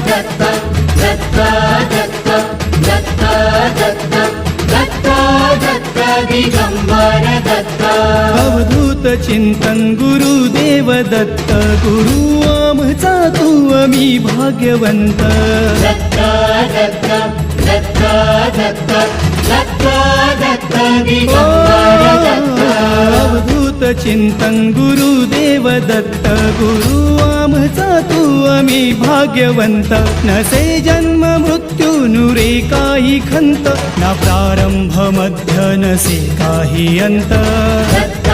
दत्त दत्त दत्त दत्त दत्त दत्त दत्त दिगंबर दत्त अवधूत चिंतन गुरुदेव दत्त गुरु आमचा तू आम्ही भाग्यवंत दत्त दत्त दत्त दत्त दत्त दत्त दिगंबर दत्त अवधूत चिंतन गुरुदेव दत्त गुरु आमचा तू आम्ही भाग्यवंत नसे जन्म मृत्यू नुरे काही खंत ना प्रारंभ मध्य नसे काही अंत दत्त